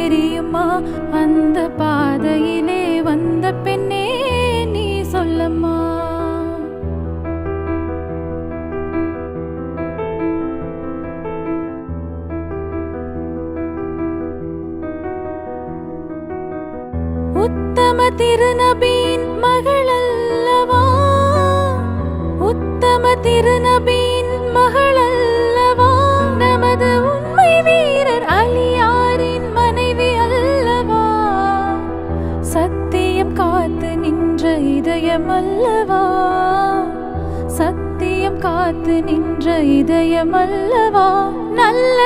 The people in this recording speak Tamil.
தெரியுமா? அந்த பாதையிலே வந்த பெண்ணே நீ சொல்லம்மா. உத்தம திருநபியின் மகள் அல்லவா? உத்தம திருநபியின் மகள் அல்லவா? நமது உண்மை வீரர் அலியாரின் மனைவி அல்லவா? சத்தியம் காத்து நின்ற இதயம் அல்லவா? சத்தியம் காத்து நின்ற இதயம் அல்லவா? நல்ல